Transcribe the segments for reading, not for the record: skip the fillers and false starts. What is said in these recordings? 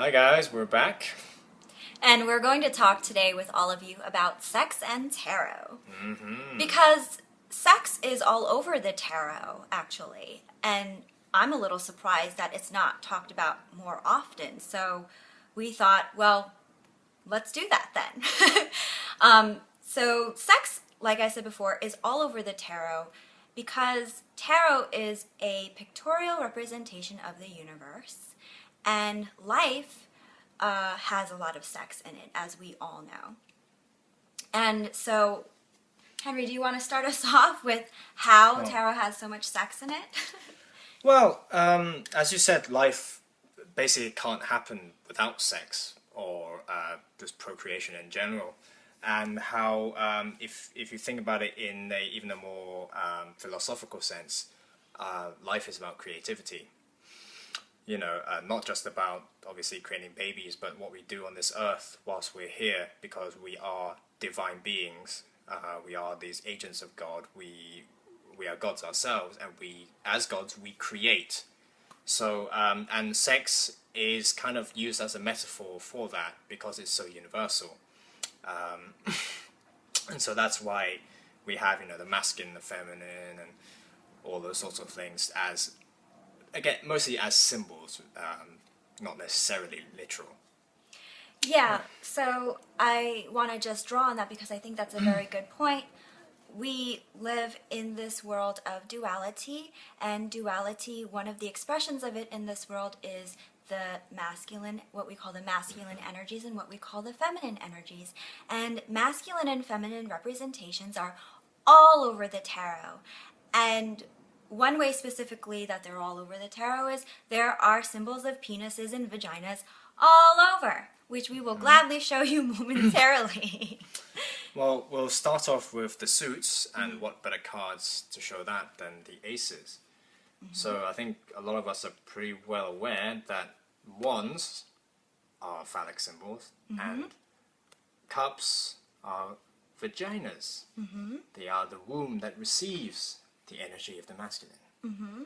Hi guys, we're back. And we're going to talk today with all of you about sex and tarot. Because sex is all over the tarot, actually. And I'm a little surprised that it's not talked about more often. So we thought, well, let's do that then. So sex, like I said before, is all over the tarot because tarot is a pictorial representation of the universe. And life has a lot of sex in it, as we all know. And so, Henry, do you want to start us off with how tarot has so much sex in it? Well, as you said, life basically can't happen without sex or just procreation in general. And how, if you think about it in even a more philosophical sense, life is about creativity. You know, not just about obviously creating babies, but what we do on this earth whilst we're here, because we are divine beings. We are these agents of God. We are gods ourselves, and we, as gods, we create. So, and sex is kind of used as a metaphor for that because it's so universal. And so that's why we have, you know, the masculine, the feminine, and all those sorts of things as, again, mostly as symbols, not necessarily literal. Yeah, so I want to just draw on that because I think that's a very good point. We live in this world of duality, and duality, one of the expressions of it in this world is the masculine, what we call the masculine energies and what we call the feminine energies. And masculine and feminine representations are all over the tarot. And one way specifically that they're all over the tarot is there are symbols of penises and vaginas all over, which we will gladly show you momentarily. Well, we'll start off with the suits, and what better cards to show that than the aces. So I think a lot of us are pretty well aware that wands are phallic symbols, and cups are vaginas. They are the womb that receives the energy of the masculine. You know?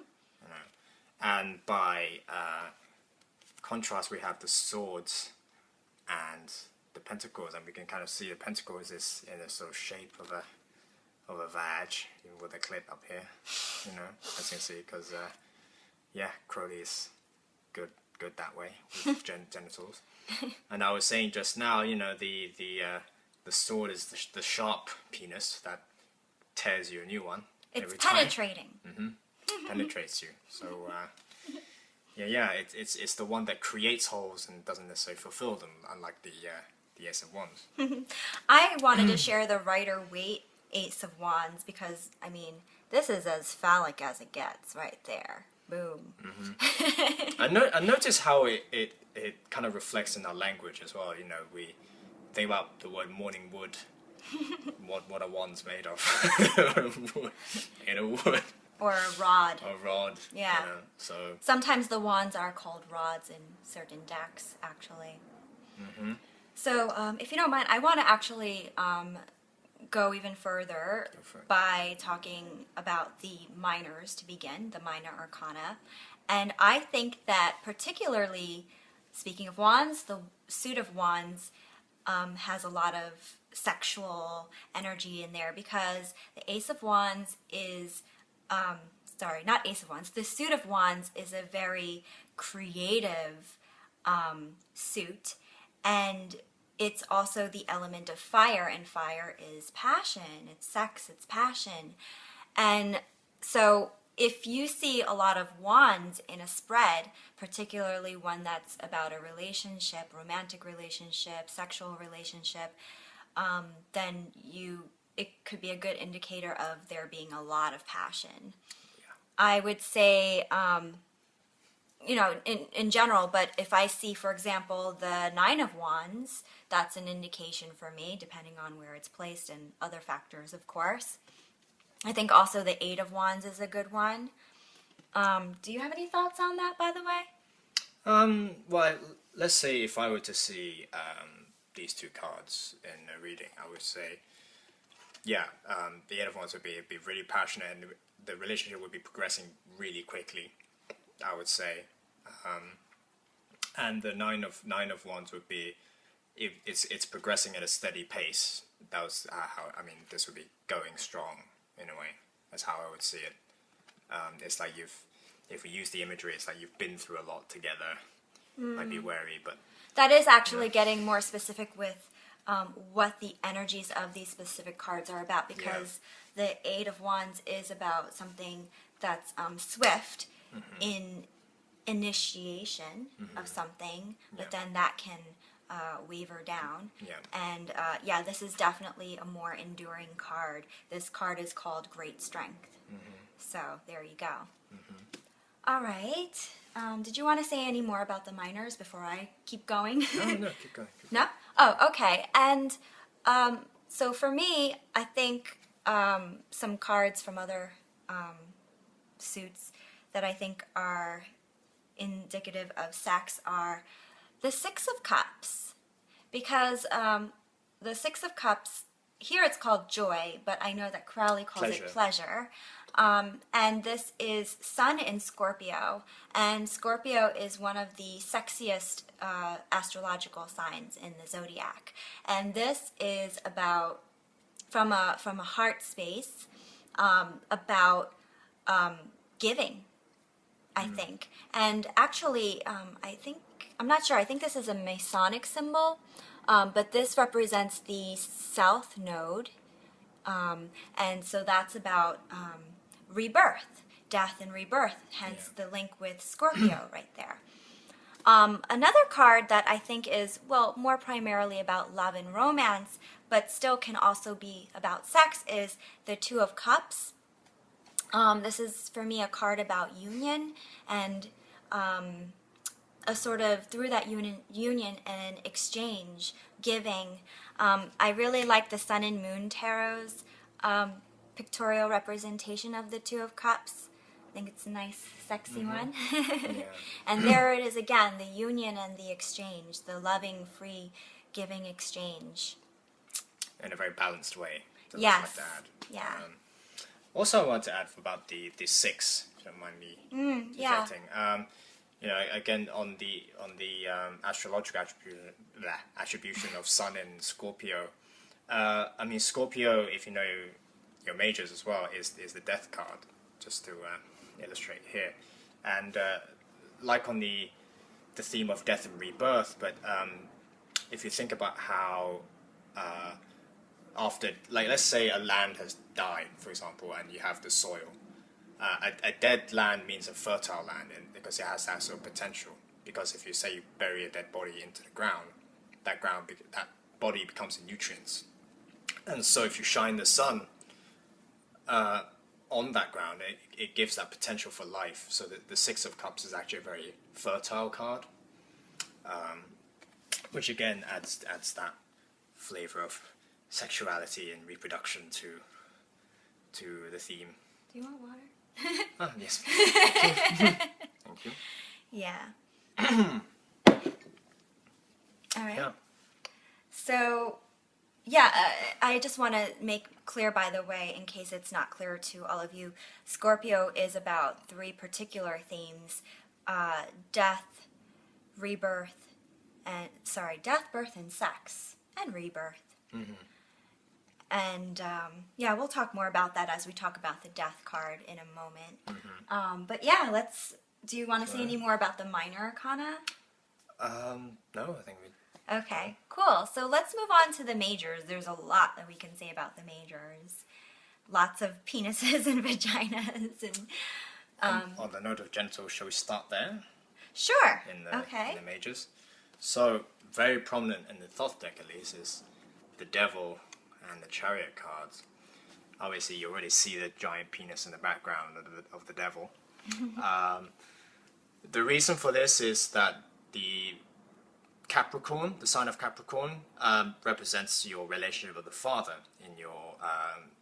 And by contrast, we have the swords and the pentacles, and we can kind of see the pentacles is in a sort of shape of a vag, even with a clit up here, you know, as you can see, because yeah, Crowley is good that way with genitals. And I was saying just now, you know, the sword is the sharp penis that tears you a new one. It's penetrating. Penetrates you. So yeah, it's the one that creates holes and doesn't necessarily fulfill them, unlike the Ace of Wands. I wanted to share the Rider-Waite Ace of Wands because, I mean, this is as phallic as it gets right there. Boom. I notice how it kind of reflects in our language as well. You know, we think about the word morning wood. What are wands made of? Made of wood. Or a rod. A rod. Yeah. You know, so sometimes the wands are called rods in certain decks, actually. So, if you don't mind, I want to actually go even further by talking about the minors to begin, the minor arcana. And I think that particularly, speaking of wands, the suit of wands has a lot of sexual energy in there because the Ace of Wands is, sorry, not Ace of Wands, the suit of wands is a very creative suit, and it's also the element of fire, and fire is passion, it's sex, it's passion. And so if you see a lot of wands in a spread, particularly one that's about a relationship, romantic relationship, sexual relationship, then it could be a good indicator of there being a lot of passion. Yeah. I would say, you know, in general, but if I see, for example, the Nine of Wands, that's an indication for me, depending on where it's placed and other factors, of course. I think also the Eight of Wands is a good one. Do you have any thoughts on that, by the way? Well, let's say if I were to see these two cards in a reading, I would say, yeah, the Eight of Wands would be really passionate, and the relationship would be progressing really quickly, I would say. And the nine of wands would be, if it's progressing at a steady pace. That was how, I mean, this would be going strong in a way. That's how I would see it. It's like if we use the imagery, it's like you've been through a lot together. Might be wary, but that is actually getting more specific with what the energies of these specific cards are about, because the Eight of Wands is about something that's swift in initiation of something, but then that can waver down. And this is definitely a more enduring card. This card is called Great Strength. So there you go. All right. Did you want to say any more about the minors before I keep going? No, keep going. No? Oh, okay. And so for me, I think some cards from other suits that I think are indicative of sex are the Six of Cups. Because the Six of Cups, here it's called joy, but I know that Crowley calls it pleasure. And this is Sun in Scorpio, and Scorpio is one of the sexiest astrological signs in the zodiac. And this is about, from a heart space, about giving, I think. And actually, I'm not sure, I think this is a Masonic symbol, but this represents the South Node. And so that's about rebirth, death and rebirth, hence the link with Scorpio right there. Another card that I think is, well, more primarily about love and romance, but still can also be about sex, is the Two of Cups. This is, for me, a card about union and a sort of, through that union and exchange, giving. I really like the Sun and Moon Tarot's pictorial representation of the Two of Cups. I think it's a nice, sexy one. And there it is again, the union and the exchange, the loving, free, giving exchange. In a very balanced way. Yes. Like that. Yeah. Also, I want to add about the six, if you don't mind me detecting. You know, again, on the astrological attribution of Sun in Scorpio. I mean, Scorpio, if you know your majors as well, is the death card, just to illustrate here. And like on the theme of death and rebirth, but if you think about how after, like, let's say a land has died, for example, and you have the soil. A dead land means a fertile land, because it has that sort of potential. Because if you say you bury a dead body into the ground, that body becomes nutrients. And so if you shine the sun on that ground, it gives that potential for life. So the Six of Cups is actually a very fertile card, which again adds that flavor of sexuality and reproduction to the theme. Do you want water? Oh, yes. Thank you. Yeah. All right. Yeah. So, I just want to make clear, by the way, in case it's not clear to all of you, Scorpio is about three particular themes: death, rebirth, death, birth, and sex, and rebirth. And we'll talk more about that as we talk about the death card in a moment. But yeah, do you want to say any more about the minor arcana? No, I think we... Okay, cool. So let's move on to the majors. There's a lot that we can say about the majors. Lots of penises and vaginas. And on the note of genitals, shall we start there? Sure. In the majors. So, very prominent in the Thoth deck, at least, is the Devil and the Chariot cards. Obviously, you already see the giant penis in the background of the Devil. The reason for this is that the Capricorn, the sign of Capricorn, represents your relationship with the father in your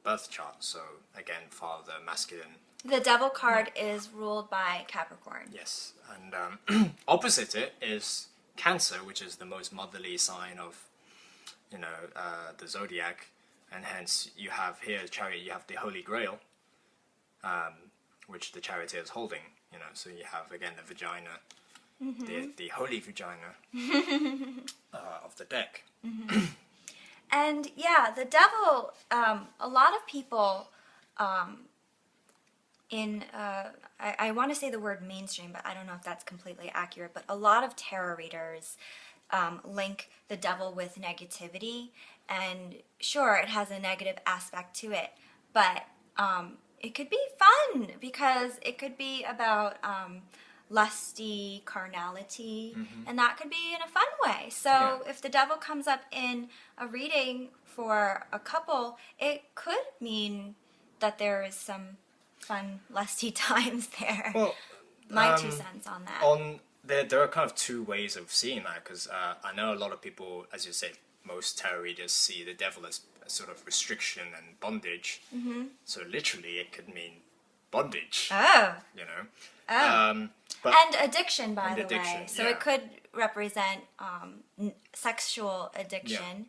birth chart. So, again, father, masculine. The Devil card is ruled by Capricorn. Yes, and opposite it is Cancer, which is the most motherly sign of, the zodiac, and hence you have here Chariot. You have the Holy Grail, which the charioteer is holding. So you have again the vagina the holy vagina of the deck. And yeah, the devil, a lot of people I want to say the word mainstream, but I don't know if that's completely accurate, but a lot of tarot readers link the devil with negativity, and sure, it has a negative aspect to it, but it could be fun because it could be about lusty carnality, and that could be in a fun way. So if the devil comes up in a reading for a couple, it could mean that there is some fun lusty times there. Well, my 2 cents on that. There are kind of two ways of seeing that, because I know a lot of people, as you say, most tarot readers see the devil as a sort of restriction and bondage. So literally it could mean bondage. Oh. You know. Oh. And addiction, by the way. So it could represent sexual addiction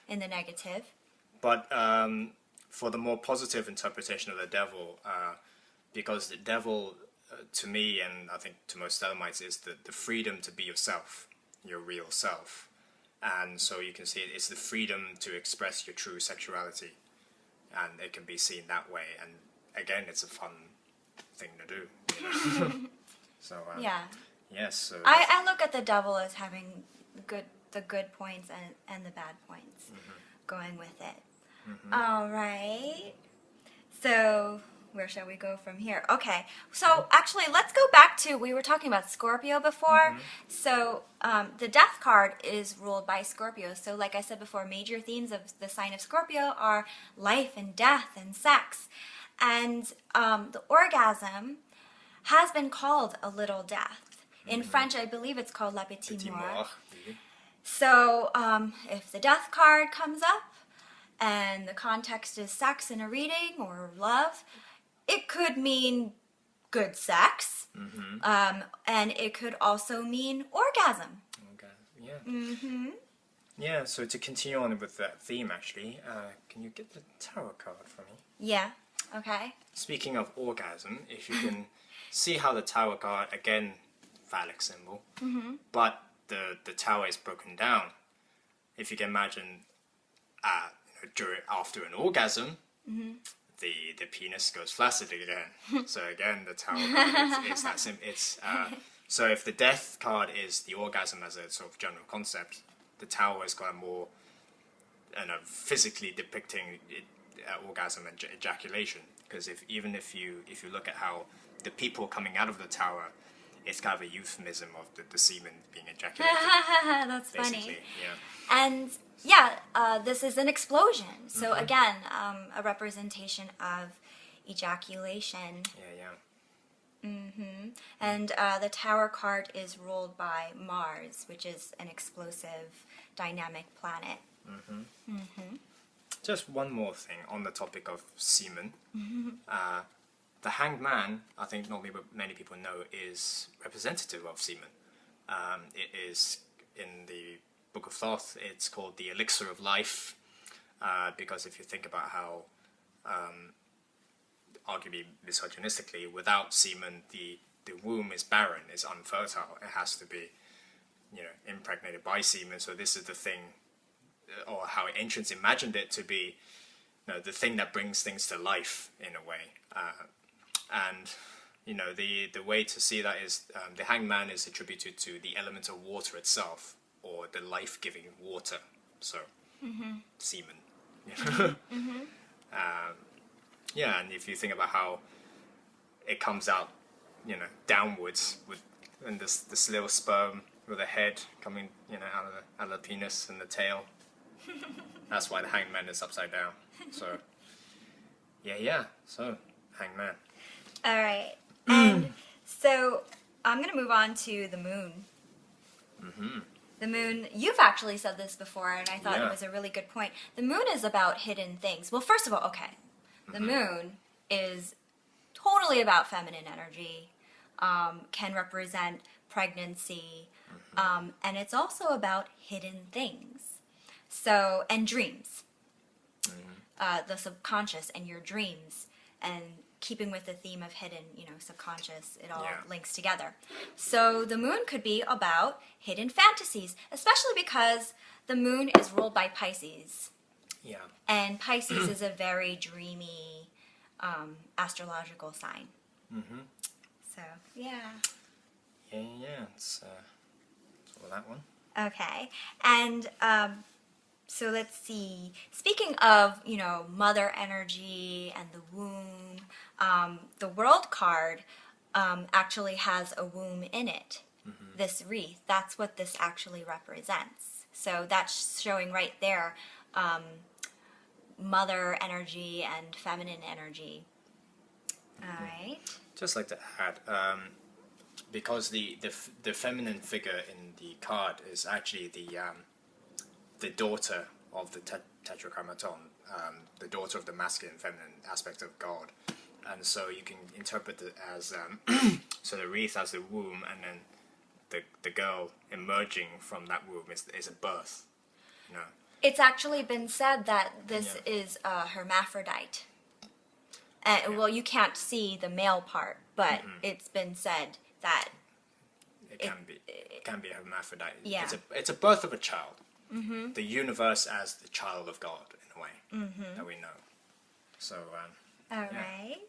in the negative. But for the more positive interpretation of the devil, because the devil, to me, and I think to most Stalagmites, is the freedom to be yourself, your real self. And so you can see it's the freedom to express your true sexuality. And it can be seen that way. And again, it's a fun thing to do. You know? So, yes. So I look at the devil as having the good points and the bad points going with it. All right. So where shall we go from here? Okay. So actually, let's go back to, we were talking about Scorpio before. So the Death card is ruled by Scorpio. So like I said before, major themes of the sign of Scorpio are life and death and sex. And the orgasm has been called a little death. In French, I believe it's called la petite mort. So if the Death card comes up and the context is sex in a reading or love, it could mean good sex, and it could also mean orgasm. Yeah, so to continue on with that theme, actually, can you get the tarot card for me? Yeah, okay. Speaking of orgasm, if you can see how the tower card, again, phallic symbol, but the tower is broken down. If you can imagine after an orgasm, the penis goes flaccid again. So again, the tower card is that simple. So if the Death card is the orgasm as a sort of general concept, the tower is kind of more physically depicting orgasm and ejaculation. Because if you look at how the people coming out of the tower, it's kind of a euphemism of the semen being ejaculated. That's funny. Yeah. And this is an explosion. So again, a representation of ejaculation. And the Tower card is ruled by Mars, which is an explosive, dynamic planet. Just one more thing on the topic of semen. The Hanged Man, I think normally many people know, is representative of semen. It is in the Book of Thoth, it's called the elixir of life, because if you think about how, arguably misogynistically, without semen, the womb is barren, is unfertile. It has to be, impregnated by semen. So this is the thing, or how ancients imagined it to be, the thing that brings things to life in a way. And the way to see that is the Hanged Man is attributed to the element of water itself, or the life-giving water. So semen. And if you think about how it comes out, downwards and this little sperm with a head coming, out of the penis and the tail. That's why the Hanged Man is upside down. So so Hanged Man. All right. And so I'm going to move on to the moon. The moon, you've actually said this before, and I thought it was a really good point. The moon is about hidden things. Well, first of all, the moon is totally about feminine energy, can represent pregnancy, and it's also about hidden things. So, and dreams. The subconscious and your dreams, and keeping with the theme of hidden, subconscious, it all Yeah. links together. So the moon could be about hidden fantasies, especially because the moon is ruled by Pisces. Yeah. And Pisces is a very dreamy astrological sign. Mm-hmm. So, yeah. Yeah. It's all that one. Okay. And so let's see. Speaking of, mother energy and the womb, the world card actually has a womb in it. Mm-hmm. This wreath. That's what this actually represents. So that's showing right there mother energy and feminine energy. All right. Just like to add, because the feminine figure in the card is actually the daughter of the tetragrammaton, the daughter of the masculine feminine aspect of God, and so you can interpret it as so the wreath as the womb, and then the girl emerging from that womb is a birth, It's actually been said that this is a hermaphrodite. Well, you can't see the male part, but it's been said that it can be a hermaphrodite. Yeah. It's a birth of a child. Mm-hmm. The universe as the child of God, in a way, that we know. So, all right.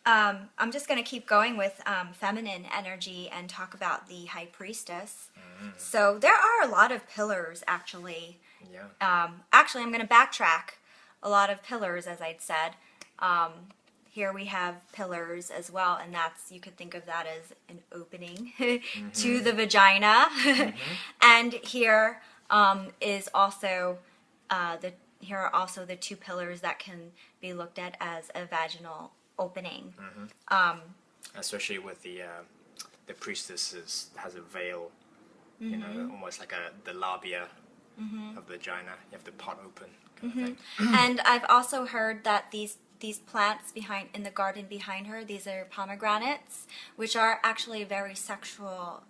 I'm just going to keep going with feminine energy and talk about the High Priestess. So there are a lot of pillars, actually. Yeah. Actually, I'm going to backtrack. A lot of pillars, as I'd said. Here we have pillars as well, and you could think of that as an opening to the vagina. And here is also here are also the two pillars that can be looked at as a vaginal opening. Especially with the priestess has a veil, almost like the labia of the vagina. You have the pot open kind of thing. And I've also heard that these plants in the garden behind her, these are pomegranates, which are actually a very sexual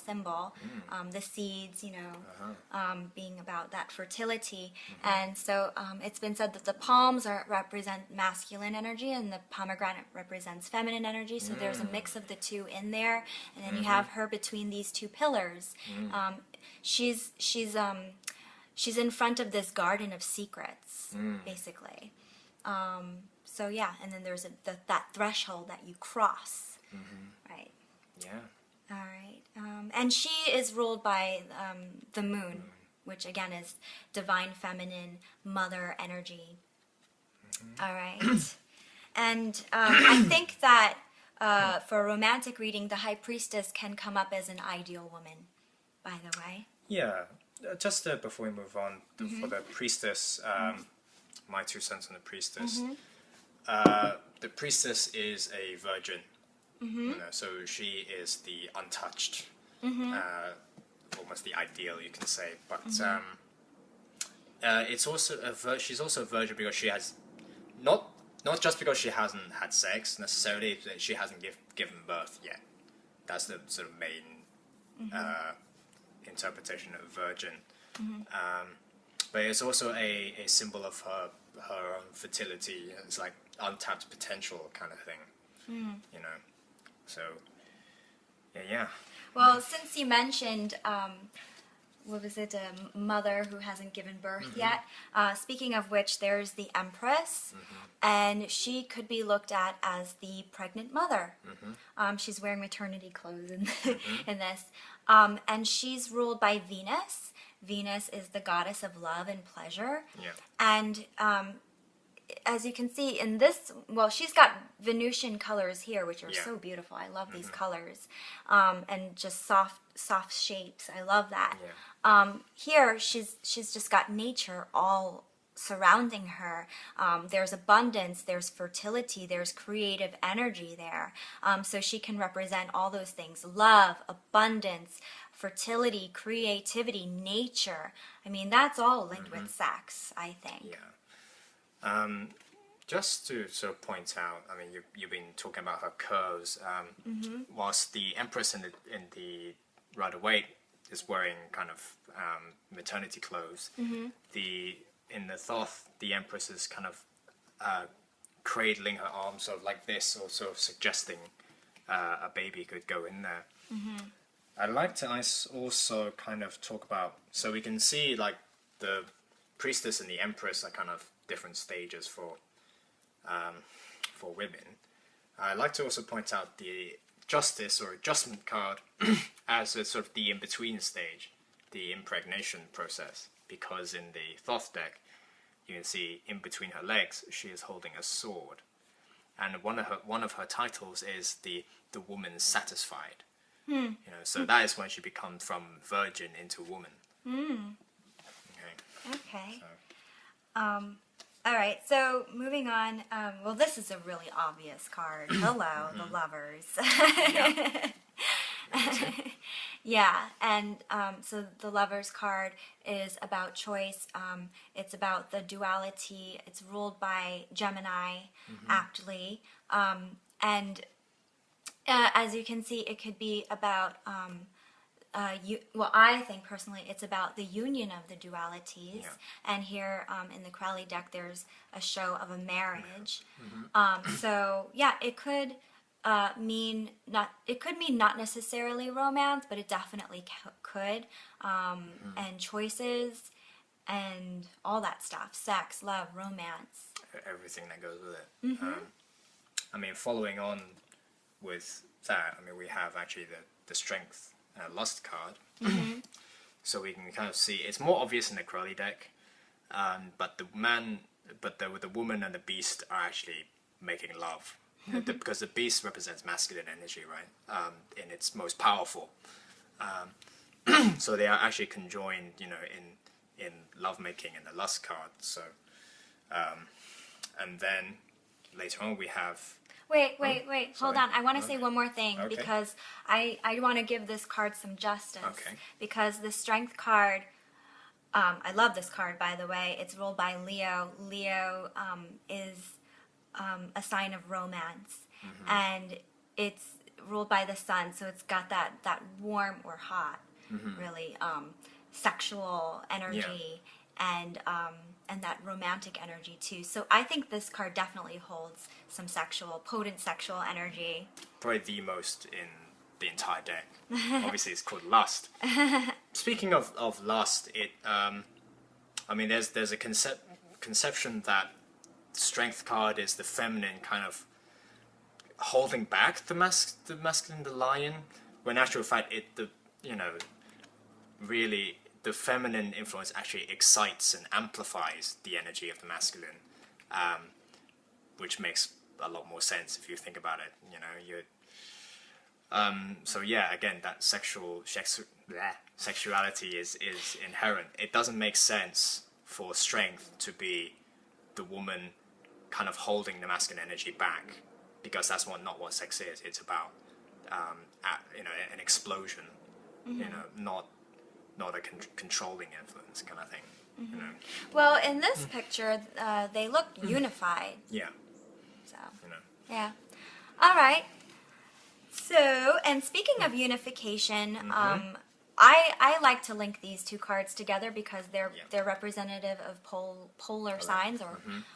symbol. The seeds, being about that fertility. And so it's been said that the palms represent masculine energy and the pomegranate represents feminine energy. So there's a mix of the two in there. And then you have her between these two pillars. She's in front of this garden of secrets, basically. So yeah, and then there's that threshold that you cross, right? Yeah. All right. And she is ruled by the moon, which again is divine feminine mother energy. All right. And I think that for a romantic reading, the High Priestess can come up as an ideal woman, by the way. Yeah. Just before we move on, for the Priestess, my 2 cents on the Priestess. The Priestess is a virgin, so she is the untouched, almost the ideal, you can say. But it's also she's also a virgin because she has not just because she hasn't had sex necessarily, that she hasn't given birth yet. That's the sort of main interpretation of virgin. But it's also a symbol of her own fertility. It's like untapped potential kind of thing, So, yeah. Well, since you mentioned, what was it, a mother who hasn't given birth yet? Speaking of which, there's the Empress, and she could be looked at as the pregnant mother. She's wearing maternity clothes in this, and she's ruled by Venus. Venus is the goddess of love and pleasure. Yeah. And as you can see in this, well, she's got Venusian colors here, which are so beautiful. I love these colors. And just soft shapes. I love that. Yeah. Here, she's just got nature all surrounding her. There's abundance, there's fertility, there's creative energy there. So she can represent all those things: love, abundance, fertility, creativity, nature. I mean, that's all linked with sex, I think. Yeah. Just to sort of point out, I mean, you've been talking about her curves. Whilst the Empress in the Rider-Waite is wearing kind of maternity clothes, in the Thoth, the Empress is kind of cradling her arms sort of like this, or sort of suggesting a baby could go in there. I'd like to also kind of talk about, so we can see like the Priestess and the Empress are kind of different stages for women. I'd like to also point out the Justice or Adjustment card as a sort of the in-between stage, the impregnation process, because in the Thoth deck, you can see in between her legs, she is holding a sword. And one of her titles is the woman satisfied. You know, so that is when she becomes from virgin into woman. Okay. All right, so moving on. Well, this is a really obvious card. Hello, the lovers. Yeah, and so the lovers card is about choice. It's about the duality. It's ruled by Gemini, aptly. And as you can see, it could be about, well, I think personally it's about the union of the dualities. And here in the Crowley deck, there's a show of a marriage. So yeah, it could mean not necessarily romance, but it definitely could. And choices and all that stuff, sex, love, romance, everything that goes with it. I mean, following on with that, I mean, we have actually the Strength Lust card. So we can kind of see it's more obvious in the Crowley deck, but the woman and the beast are actually making love, because the beast represents masculine energy, right? In its most powerful. So they are actually conjoined, you know, in lovemaking in the Lust card. So, and then later on we have. Wait, hold on. I want to say one more thing, Okay. because I want to give this card some justice. Okay. Because the Strength card, I love this card, by the way. It's ruled by Leo. Leo is a sign of romance, and it's ruled by the sun, so it's got that warm or hot, really sexual energy, and that romantic energy too. So I think this card definitely holds some potent sexual energy. Probably the most in the entire deck. Obviously, it's called Lust. Speaking of lust, I mean, there's a conception that Strength card is the feminine kind of holding back the masculine, the lion. When in actual fact, really the feminine influence actually excites and amplifies the energy of the masculine, which makes a lot more sense if you think about it. You know, so yeah, again, that sexuality is inherent. It doesn't make sense for Strength to be the woman kind of holding the masculine energy back, because that's not what sex is. It's about an explosion, you know, not a controlling influence kind of thing. You know. Well, in this picture, they look unified. Yeah. So. You know. Yeah. All right. So, and speaking of unification, I like to link these two cards together because they're representative of polar signs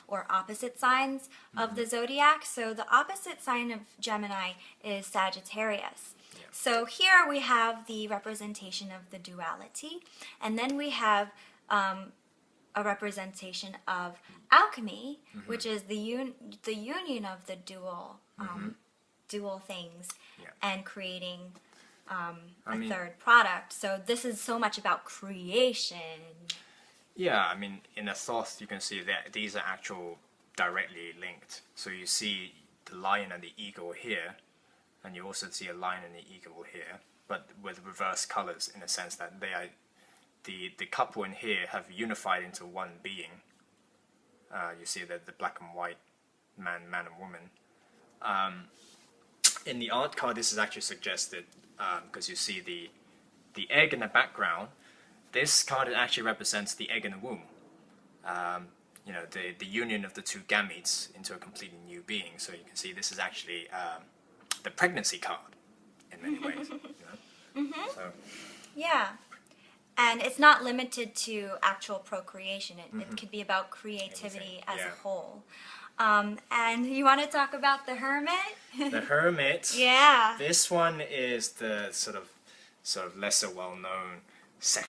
or opposite signs of the zodiac. So the opposite sign of Gemini is Sagittarius. So here we have the representation of the duality, and then we have a representation of alchemy, which is the union of the dual things, and creating a third product. So this is so much about creation. Yeah, I mean, in the Thoth, you can see that these are directly linked. So you see the lion and the eagle here, and you also see a lion and the eagle here, but with reverse colors, in a sense that they are the couple in here have unified into one being. You see that the black and white man and woman. In the art card, this is actually suggested because you see the egg in the background. This card actually represents the egg in the womb. You know, the union of the two gametes into a completely new being. So you can see this is actually the pregnancy card in many ways. You know? So. Yeah. And it's not limited to actual procreation. It could be about creativity as a whole. And you want to talk about the Hermit? The Hermit. Yeah. This one is the sort of lesser well known second